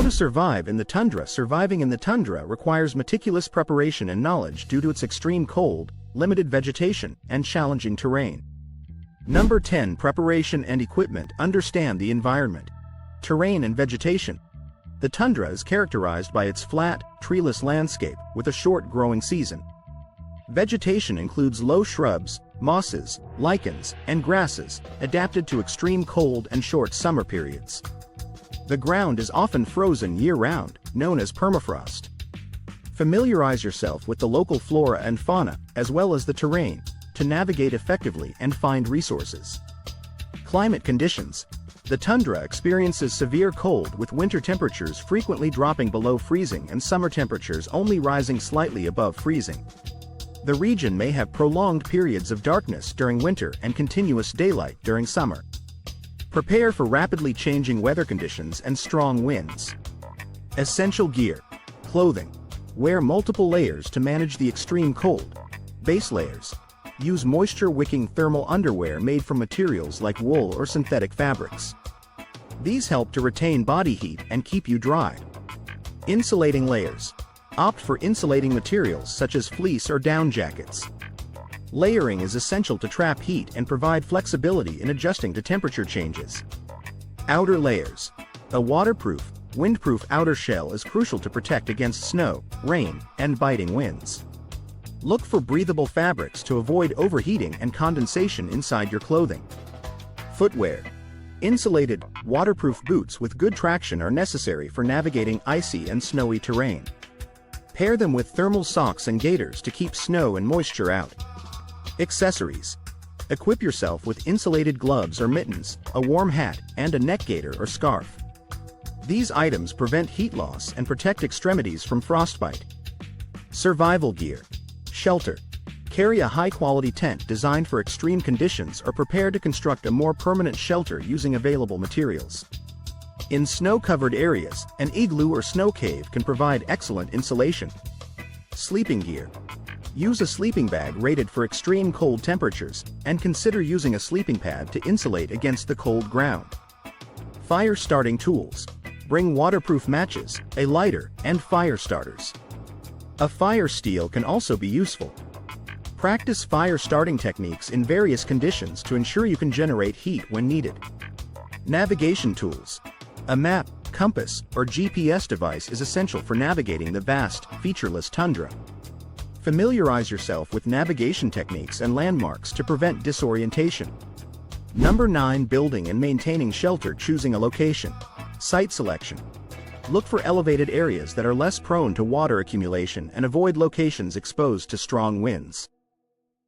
How to survive in the tundra. Surviving in the tundra requires meticulous preparation and knowledge due to its extreme cold, limited vegetation, and challenging terrain. Number 10. Preparation and equipment. Understand the environment, terrain and vegetation. The tundra is characterized by its flat, treeless landscape with a short growing season. Vegetation includes low shrubs, mosses, lichens, and grasses, adapted to extreme cold and short summer periods. The ground is often frozen year-round, known as permafrost. Familiarize yourself with the local flora and fauna, as well as the terrain, to navigate effectively and find resources. Climate conditions. The tundra experiences severe cold, with winter temperatures frequently dropping below freezing and summer temperatures only rising slightly above freezing. The region may have prolonged periods of darkness during winter and continuous daylight during summer. Prepare for rapidly changing weather conditions and strong winds. Essential gear. Clothing. Wear multiple layers to manage the extreme cold. Base layers. Use moisture-wicking thermal underwear made from materials like wool or synthetic fabrics. These help to retain body heat and keep you dry. Insulating layers. Opt for insulating materials such as fleece or down jackets. Layering is essential to trap heat and provide flexibility in adjusting to temperature changes. Outer layers. A waterproof, windproof outer shell is crucial to protect against snow, rain, and biting winds. Look for breathable fabrics to avoid overheating and condensation inside your clothing. Footwear. Insulated, waterproof boots with good traction are necessary for navigating icy and snowy terrain. Pair them with thermal socks and gaiters to keep snow and moisture out. Accessories. Equip yourself with insulated gloves or mittens, a warm hat, and a neck gaiter or scarf. These items prevent heat loss and protect extremities from frostbite. Survival gear. Shelter. Carry a high-quality tent designed for extreme conditions or prepare to construct a more permanent shelter using available materials. In snow-covered areas, an igloo or snow cave can provide excellent insulation. Sleeping gear. Use a sleeping bag rated for extreme cold temperatures, and consider using a sleeping pad to insulate against the cold ground. Fire starting tools. Bring waterproof matches, a lighter, and fire starters. A fire steel can also be useful. Practice fire starting techniques in various conditions to ensure you can generate heat when needed. Navigation tools. A map, compass, or GPS device is essential for navigating the vast, featureless tundra. Familiarize yourself with navigation techniques and landmarks to prevent disorientation. Number 9. Building and maintaining shelter. Choosing a location. Site selection. Look for elevated areas that are less prone to water accumulation and avoid locations exposed to strong winds.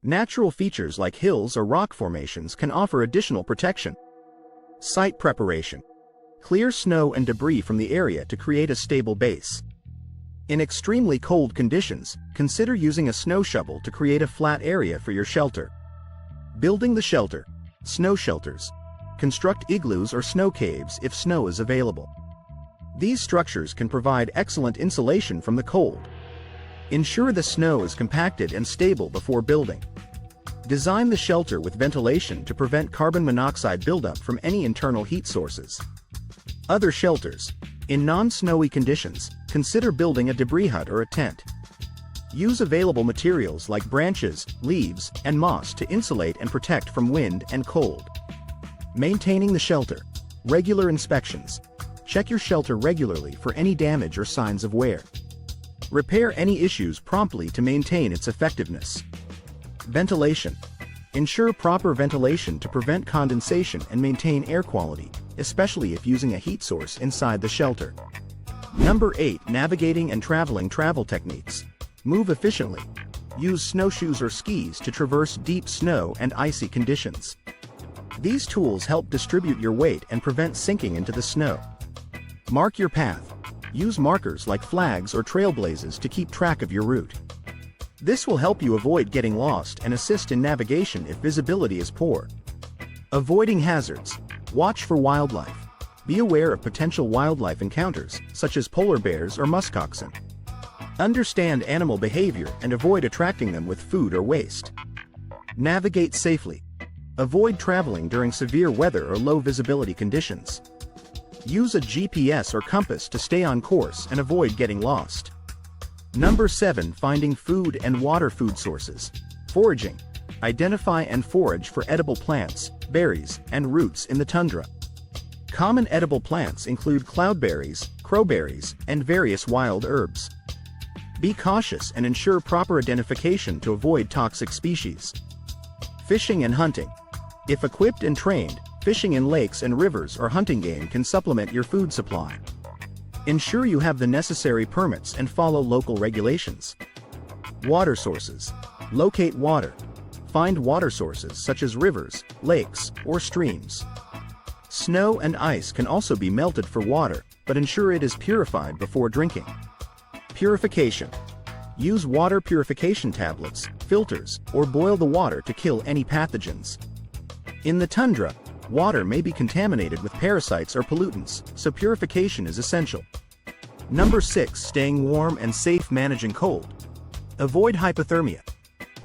Natural features like hills or rock formations can offer additional protection. Site preparation. Clear snow and debris from the area to create a stable base. In extremely cold conditions, consider using a snow shovel to create a flat area for your shelter. Building the shelter. Snow shelters. Construct igloos or snow caves if snow is available. These structures can provide excellent insulation from the cold. Ensure the snow is compacted and stable before building. Design the shelter with ventilation to prevent carbon monoxide buildup from any internal heat sources. Other shelters. In non-snowy conditions, consider building a debris hut or a tent. Use available materials like branches, leaves, and moss to insulate and protect from wind and cold. Maintaining the shelter. Regular inspections. Check your shelter regularly for any damage or signs of wear. Repair any issues promptly to maintain its effectiveness. Ventilation. Ensure proper ventilation to prevent condensation and maintain air quality, especially if using a heat source inside the shelter. Number 8. Navigating and traveling. Travel techniques. Move efficiently. Use snowshoes or skis to traverse deep snow and icy conditions. These tools help distribute your weight and prevent sinking into the snow. Mark your path. Use markers like flags or trailblazes to keep track of your route. This will help you avoid getting lost and assist in navigation if visibility is poor. Avoiding hazards. Watch for wildlife. Be aware of potential wildlife encounters, such as polar bears or muskoxen. Understand animal behavior and avoid attracting them with food or waste. Navigate safely. Avoid traveling during severe weather or low visibility conditions. Use a GPS or compass to stay on course and avoid getting lost. Number 7. Finding food and water. Food sources. Foraging. Identify and forage for edible plants, berries, and roots in the tundra. Common edible plants include cloudberries, crowberries, and various wild herbs. Be cautious and ensure proper identification to avoid toxic species. Fishing and hunting. If equipped and trained, fishing in lakes and rivers or hunting game can supplement your food supply. Ensure you have the necessary permits and follow local regulations. Water sources. Locate water. Find water sources such as rivers, lakes, or streams. Snow and ice can also be melted for water, but ensure it is purified before drinking. Purification. Use water purification tablets, filters, or boil the water to kill any pathogens. In the tundra, water may be contaminated with parasites or pollutants, so purification is essential. Number 6. Staying warm and safe. Managing cold. Avoid hypothermia.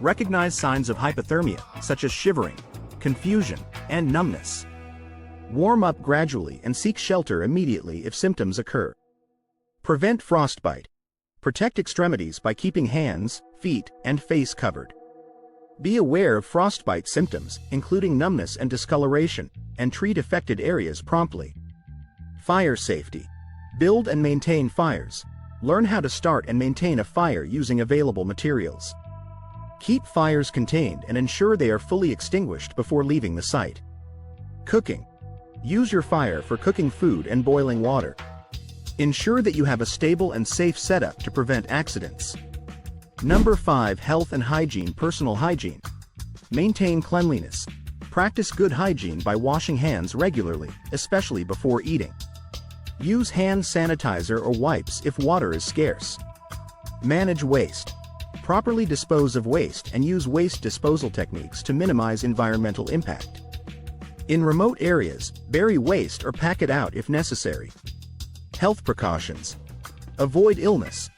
Recognize signs of hypothermia, such as shivering, confusion, and numbness. Warm up gradually and seek shelter immediately if symptoms occur. Prevent frostbite. Protect extremities by keeping hands, feet, and face covered. Be aware of frostbite symptoms, including numbness and discoloration, and treat affected areas promptly. Fire safety. Build and maintain fires. Learn how to start and maintain a fire using available materials. Keep fires contained and ensure they are fully extinguished before leaving the site. Cooking. Use your fire for cooking food and boiling water. Ensure that you have a stable and safe setup to prevent accidents. Number 5. Health and hygiene. Personal hygiene. Maintain cleanliness. Practice good hygiene by washing hands regularly, especially before eating. Use hand sanitizer or wipes if water is scarce. Manage waste. Properly dispose of waste and use waste disposal techniques to minimize environmental impact. In remote areas, bury waste or pack it out if necessary. Health precautions. Avoid illness.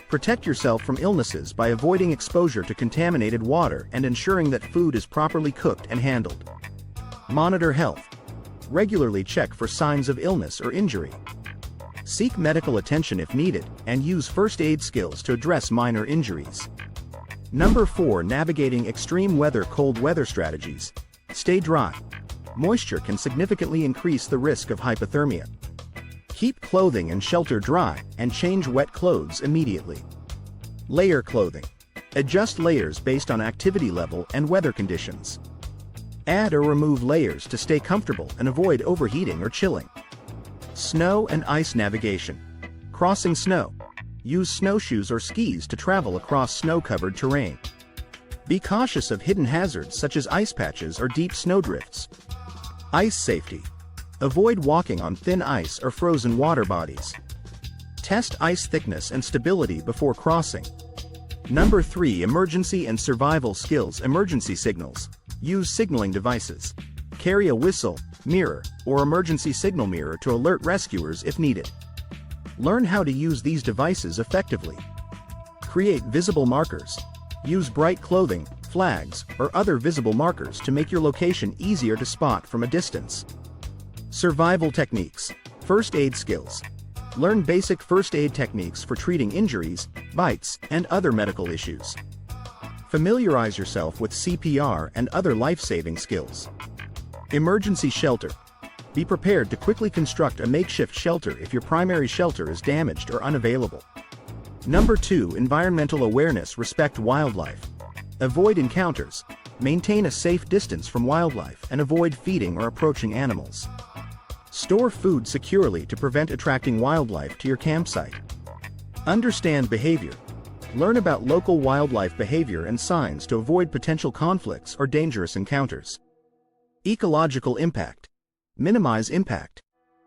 Protect yourself from illnesses by avoiding exposure to contaminated water and ensuring that food is properly cooked and handled. Monitor health. Regularly check for signs of illness or injury. Seek medical attention if needed, and use first aid skills to address minor injuries. Number 4. Navigating extreme weather. Cold weather strategies. Stay dry. Moisture can significantly increase the risk of hypothermia. Keep clothing and shelter dry, and change wet clothes immediately. Layer clothing. Adjust layers based on activity level and weather conditions. Add or remove layers to stay comfortable and avoid overheating or chilling. Snow and ice navigation. Crossing snow. Use snowshoes or skis to travel across snow-covered terrain. Be cautious of hidden hazards such as ice patches or deep snowdrifts. Ice safety. Avoid walking on thin ice or frozen water bodies. Test ice thickness and stability before crossing. Number 3. Emergency and survival skills. Emergency signals. Use signaling devices. Carry a whistle, mirror, or emergency signal mirror to alert rescuers if needed. Learn how to use these devices effectively. Create visible markers. Use bright clothing, flags, or other visible markers to make your location easier to spot from a distance. Survival techniques. First aid skills. Learn basic first aid techniques for treating injuries, bites, and other medical issues. Familiarize yourself with CPR and other life-saving skills. Emergency shelter. Be prepared to quickly construct a makeshift shelter if your primary shelter is damaged or unavailable. Number 2. Environmental awareness. Respect wildlife. Avoid encounters. Maintain a safe distance from wildlife and avoid feeding or approaching animals. Store food securely to prevent attracting wildlife to your campsite. Understand behavior. Learn about local wildlife behavior and signs to avoid potential conflicts or dangerous encounters. Ecological impact. Minimize impact.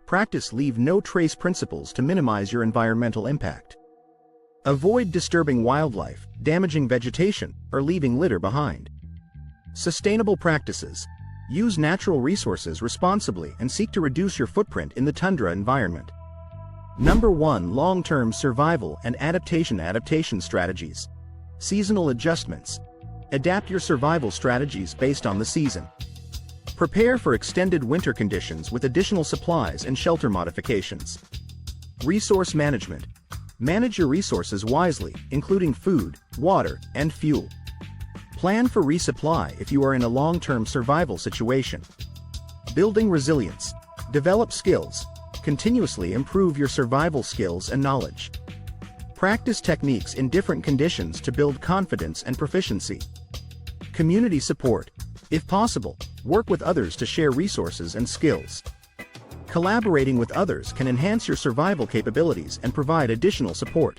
Practice leave no trace principles to minimize your environmental impact. Avoid disturbing wildlife, damaging vegetation, or leaving litter behind. Sustainable practices. Use natural resources responsibly and seek to reduce your footprint in the tundra environment. Number 1. Long-term survival and adaptation strategies. Seasonal adjustments. Adapt your survival strategies based on the season. Prepare for extended winter conditions with additional supplies and shelter modifications. Resource management. Manage your resources wisely, including food, water, and fuel. Plan for resupply if you are in a long-term survival situation. Building resilience. Develop skills. Continuously improve your survival skills and knowledge. Practice techniques in different conditions to build confidence and proficiency. Community support. If possible, work with others to share resources and skills. Collaborating with others can enhance your survival capabilities and provide additional support.